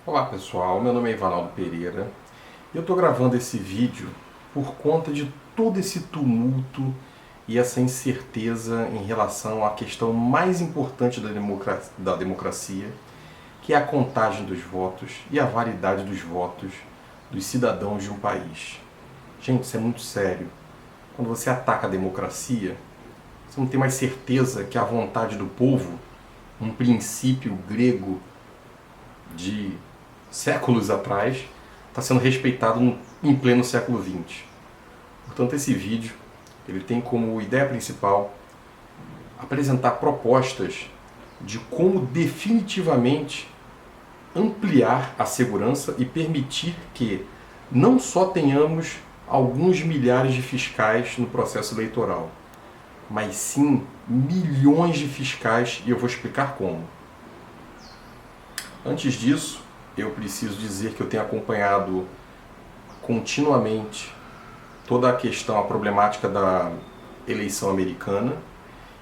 Olá pessoal, meu nome é Ivanaldo Pereira e eu estou gravando esse vídeo por conta de todo esse tumulto e essa incerteza em relação à questão mais importante da democracia, que é a contagem dos votos e a validade dos votos dos cidadãos de um país. Gente, isso é muito sério. Quando você ataca a democracia, você não tem mais certeza que a vontade do povo, um princípio grego de séculos atrás, está sendo respeitado em pleno século XX. Portanto, esse vídeo ele tem como ideia principal apresentar propostas de como definitivamente ampliar a segurança e permitir que não só tenhamos alguns milhares de fiscais no processo eleitoral, mas sim milhões de fiscais, e eu vou explicar como. Antes disso, eu preciso dizer que eu tenho acompanhado continuamente toda a questão, a problemática da eleição americana.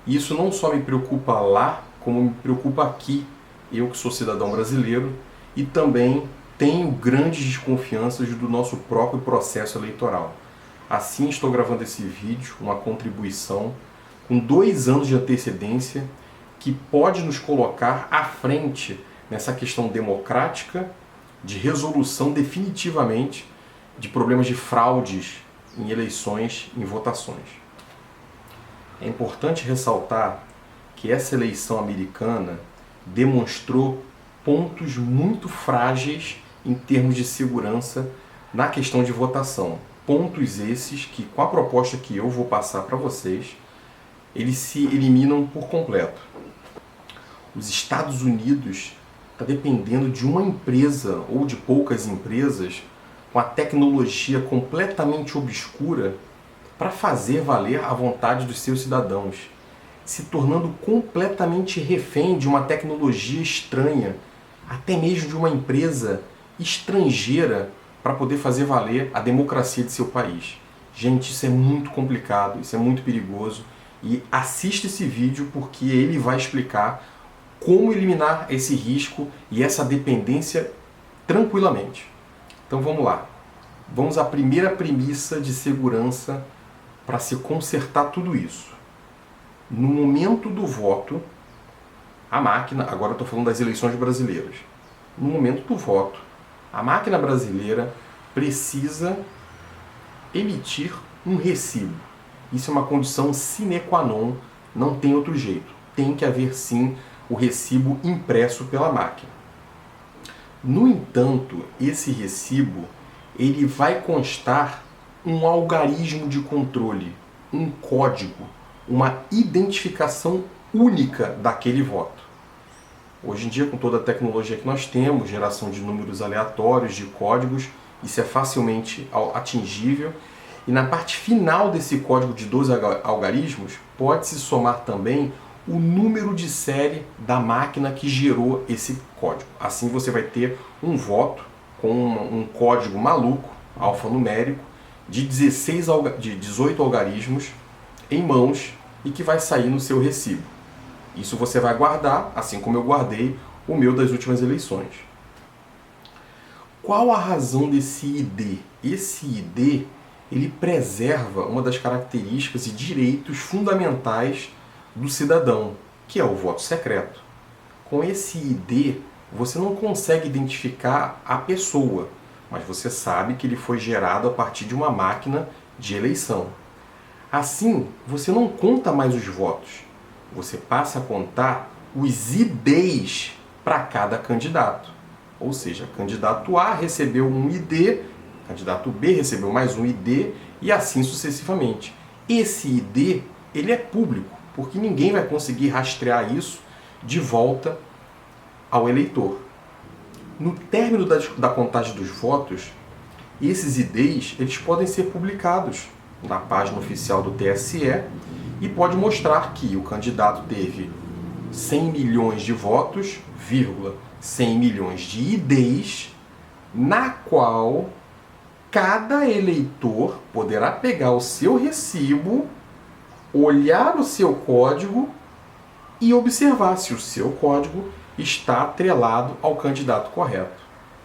E isso não só me preocupa lá, como me preocupa aqui, eu que sou cidadão brasileiro, e também tenho grandes desconfianças do nosso próprio processo eleitoral. Assim, estou gravando esse vídeo, uma contribuição, com 2 anos de antecedência, que pode nos colocar à frente nessa questão democrática de resolução definitivamente de problemas de fraudes em eleições, em votações. É importante ressaltar que essa eleição americana demonstrou pontos muito frágeis em termos de segurança na questão de votação. Pontos esses que, com a proposta que eu vou passar para vocês, eles se eliminam por completo. Os Estados Unidos está dependendo de uma empresa ou de poucas empresas com a tecnologia completamente obscura para fazer valer a vontade dos seus cidadãos, se tornando completamente refém de uma tecnologia estranha, até mesmo de uma empresa estrangeira para poder fazer valer a democracia de seu país. Gente, isso é muito complicado, isso é muito perigoso, e assista esse vídeo porque ele vai explicar como eliminar esse risco e essa dependência tranquilamente. Então vamos lá. Vamos à primeira premissa de segurança para se consertar tudo isso. No momento do voto, a máquina, agora eu estou falando das eleições brasileiras, no momento do voto, a máquina brasileira precisa emitir um recibo. Isso é uma condição sine qua non, não tem outro jeito. Tem que haver sim o recibo impresso pela máquina. No entanto, esse recibo ele vai constar um algarismo de controle, um código, uma identificação única daquele voto. Hoje em dia, com toda a tecnologia que nós temos, geração de números aleatórios, de códigos, isso é facilmente atingível. E na parte final desse código de 12 algarismos, pode-se somar também o número de série da máquina que gerou esse código. Assim você vai ter um voto com um código maluco, alfanumérico, de 18 algarismos em mãos e que vai sair no seu recibo. Isso você vai guardar, assim como eu guardei o meu das últimas eleições. Qual a razão desse ID? Esse ID ele preserva uma das características e direitos fundamentais do cidadão, que é o voto secreto. Com esse ID, você não consegue identificar a pessoa, mas você sabe que ele foi gerado a partir de uma máquina de eleição. Assim, você não conta mais os votos, você passa a contar os IDs para cada candidato. Ou seja, candidato A recebeu um ID, candidato B recebeu mais um ID e assim sucessivamente. Esse ID ele é público, porque ninguém vai conseguir rastrear isso de volta ao eleitor. No término da contagem dos votos, esses IDs eles podem ser publicados na página oficial do TSE e pode mostrar que o candidato teve 100 milhões de votos, 100 milhões de IDs, na qual cada eleitor poderá pegar o seu recibo, olhar o seu código e observar se o seu código está atrelado ao candidato correto.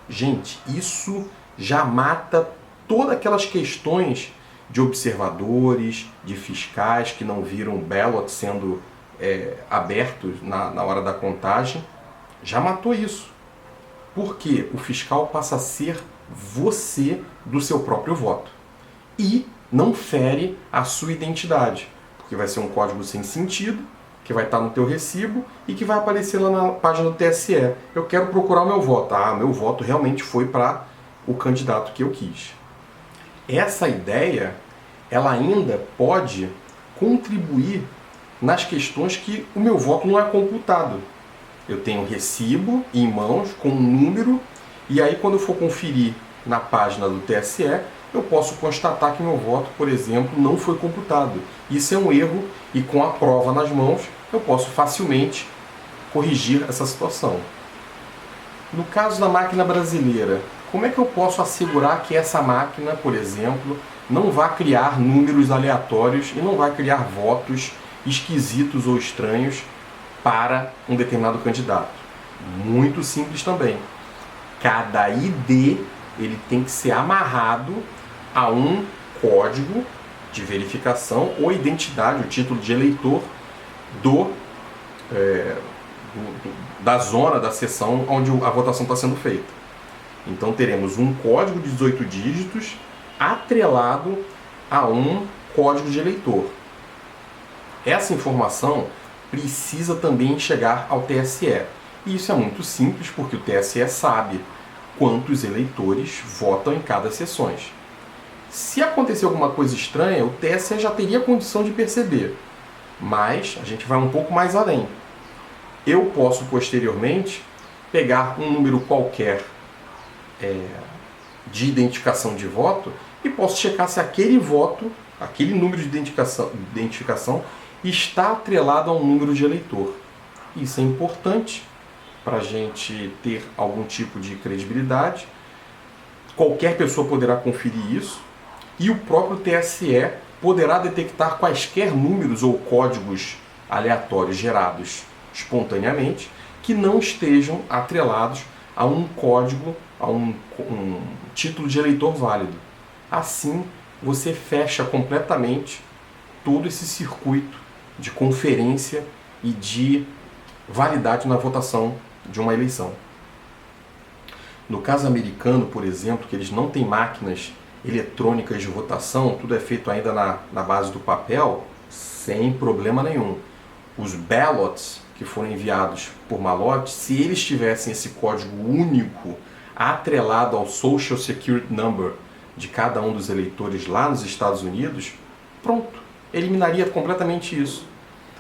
Gente, isso já mata todas aquelas questões de observadores, de fiscais que não viram o ballot sendo aberto na hora da contagem. Já matou isso. Porque o fiscal passa a ser você do seu próprio voto. E não fere a sua identidade. Porque vai ser um código sem sentido, que vai estar no teu recibo e que vai aparecer lá na página do TSE. Eu quero procurar o meu voto. Ah, meu voto realmente foi para o candidato que eu quis. Essa ideia, ela ainda pode contribuir nas questões que o meu voto não é computado. Eu tenho um recibo em mãos com um número e aí quando eu for conferir na página do TSE, eu posso constatar que meu voto, por exemplo, não foi computado. Isso é um erro e com a prova nas mãos eu posso facilmente corrigir essa situação. No caso da máquina brasileira, como é que eu posso assegurar que essa máquina, por exemplo, não vai criar números aleatórios e não vai criar votos esquisitos ou estranhos para um determinado candidato? Muito simples também. Cada ID ele tem que ser amarrado a um código de verificação ou identidade, o título de eleitor da zona, da seção onde a votação está sendo feita. Então teremos um código de 18 dígitos atrelado a um código de eleitor. Essa informação precisa também chegar ao TSE. E isso é muito simples porque o TSE sabe quantos eleitores votam em cada sessão. Se acontecer alguma coisa estranha, o TSE já teria condição de perceber. Mas a gente vai um pouco mais além. Eu posso posteriormente pegar um número qualquer de identificação de voto e posso checar se aquele voto, aquele número de identificação está atrelado a um número de eleitor. Isso é importante para a gente ter algum tipo de credibilidade. Qualquer pessoa poderá conferir isso e o próprio TSE poderá detectar quaisquer números ou códigos aleatórios gerados espontaneamente que não estejam atrelados a um código, a um título de eleitor válido. Assim, você fecha completamente todo esse circuito de conferência e de validade na votação de uma eleição. No caso americano, por exemplo, que eles não têm máquinas eletrônicas de votação, tudo é feito ainda na base do papel, sem problema nenhum. Os ballots que foram enviados por malote, se eles tivessem esse código único atrelado ao Social Security Number de cada um dos eleitores lá nos Estados Unidos, pronto, eliminaria completamente isso.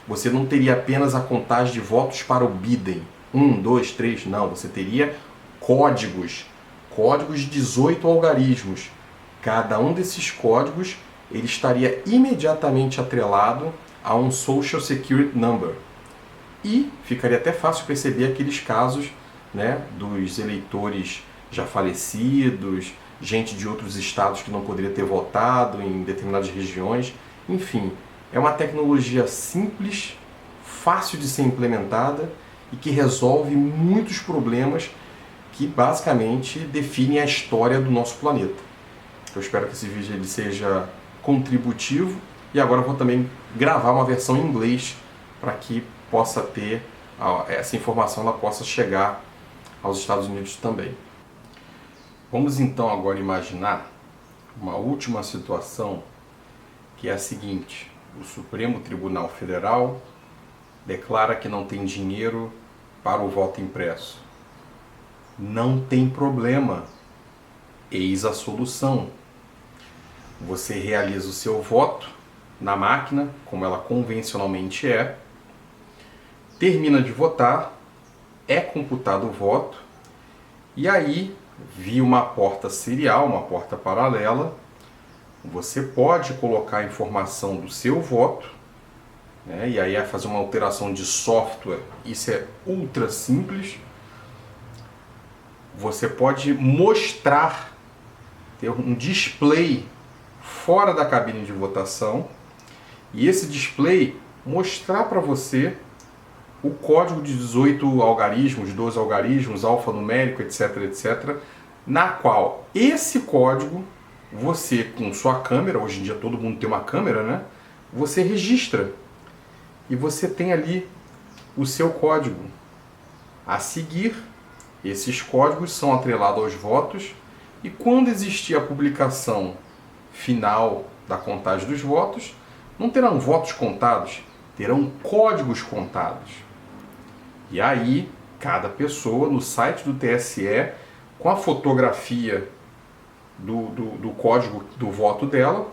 Você não teria apenas a contagem de votos para o Biden, 1, 2, 3, não, você teria códigos de 18 algarismos. Cada um desses códigos ele estaria imediatamente atrelado a um Social Security Number. E ficaria até fácil perceber aqueles casos, né, dos eleitores já falecidos, gente de outros estados que não poderia ter votado em determinadas regiões. Enfim, é uma tecnologia simples, fácil de ser implementada e que resolve muitos problemas que basicamente definem a história do nosso planeta. Eu espero que esse vídeo ele seja contributivo e agora eu vou também gravar uma versão em inglês para que possa ter essa informação, ela possa chegar aos Estados Unidos também. Vamos então agora imaginar uma última situação que é a seguinte: o Supremo Tribunal Federal declara que não tem dinheiro para o voto impresso. Não tem problema, eis a solução. Você realiza o seu voto na máquina, como ela convencionalmente é, termina de votar, é computado o voto, e aí, via uma porta serial, uma porta paralela, você pode colocar a informação do seu voto, né, e aí é fazer uma alteração de software, isso é ultra simples. Você pode mostrar, ter um display fora da cabine de votação, e esse display mostrar para você o código de 18 algarismos, 12 algarismos, alfanumérico, etc, etc, na qual esse código, você com sua câmera, hoje em dia todo mundo tem uma câmera, né? Você registra e você tem ali o seu código. A seguir, esses códigos são atrelados aos votos e quando existir a publicação final da contagem dos votos, não terão votos contados, terão códigos contados. E aí, cada pessoa no site do TSE, com a fotografia do código do voto dela,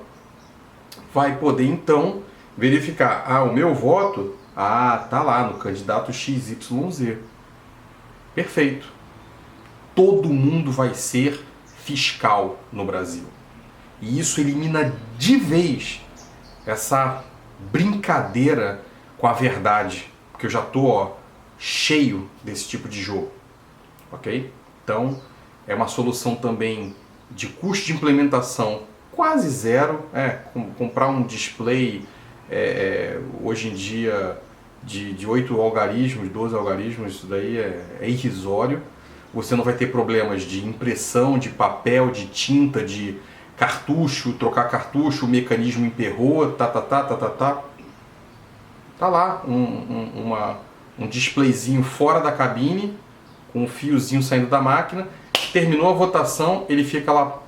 vai poder então verificar, o meu voto, tá lá no candidato XYZ. Perfeito. Todo mundo vai ser fiscal no Brasil. E isso elimina de vez essa brincadeira com a verdade, porque eu já tô cheio desse tipo de jogo, ok? Então é uma solução também de custo de implementação quase zero. Comprar um display hoje em dia de 8 algarismos, 12 algarismos, isso daí é irrisório. Você não vai ter problemas de impressão, de papel, de tinta, de cartucho, trocar cartucho, o mecanismo emperrou, tá lá um displayzinho fora da cabine, com um fiozinho saindo da máquina. Terminou a votação, ele fica lá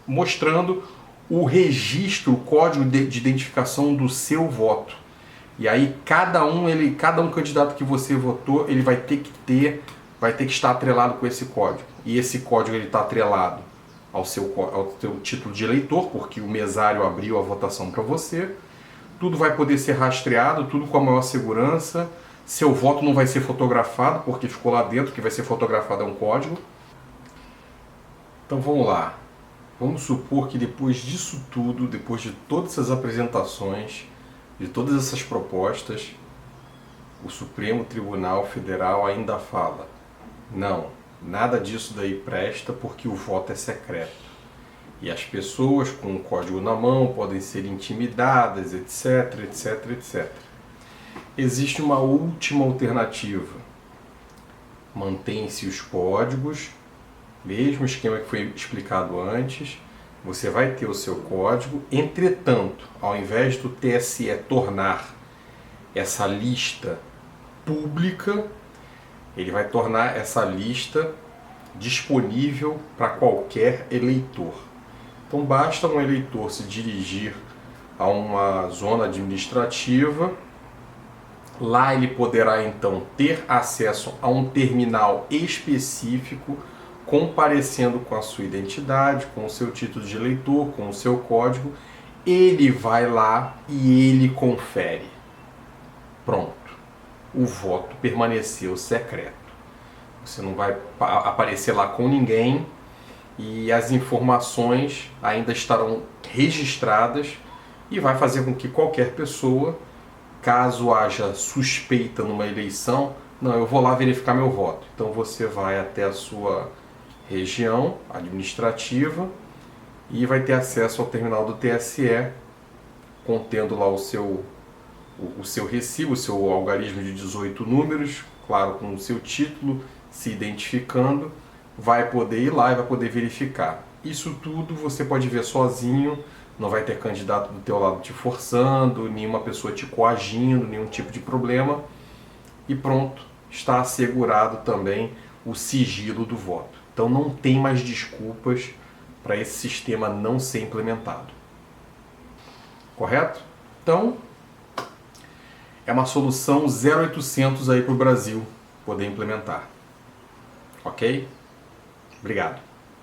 mostrando o registro, o código de identificação do seu voto. E aí cada um candidato que você votou, ele vai ter que estar atrelado com esse código. E esse código ele está atrelado ao seu título de eleitor, porque o mesário abriu a votação para você. Tudo vai poder ser rastreado, tudo com a maior segurança. Seu voto não vai ser fotografado, porque ficou lá dentro, que vai ser fotografado é um código. Então vamos lá. Vamos supor que depois disso tudo, depois de todas essas apresentações, de todas essas propostas, o Supremo Tribunal Federal ainda fala: não, nada disso daí presta porque o voto é secreto. E as pessoas com o código na mão podem ser intimidadas, etc, etc, etc. Existe uma última alternativa. Mantém-se os códigos, mesmo esquema que foi explicado antes, você vai ter o seu código. Entretanto, ao invés do TSE tornar essa lista pública, ele vai tornar essa lista disponível para qualquer eleitor. Então basta um eleitor se dirigir a uma zona administrativa, lá ele poderá então ter acesso a um terminal específico, comparecendo com a sua identidade, com o seu título de eleitor, com o seu código. Ele vai lá e ele confere. Pronto. O voto permaneceu secreto. Você não vai aparecer lá com ninguém e as informações ainda estarão registradas e vai fazer com que qualquer pessoa, caso haja suspeita numa eleição, não, eu vou lá verificar meu voto. Então você vai até a sua região administrativa e vai ter acesso ao terminal do TSE, contendo lá o seu recibo, o seu algarismo de 18 números, claro, com o seu título, se identificando, vai poder ir lá e vai poder verificar. Isso tudo você pode ver sozinho, não vai ter candidato do teu lado te forçando, nenhuma pessoa te coagindo, nenhum tipo de problema. E pronto, está assegurado também o sigilo do voto. Então não tem mais desculpas para esse sistema não ser implementado. Correto? Então, é uma solução 0800 aí para o Brasil poder implementar. Ok? Obrigado.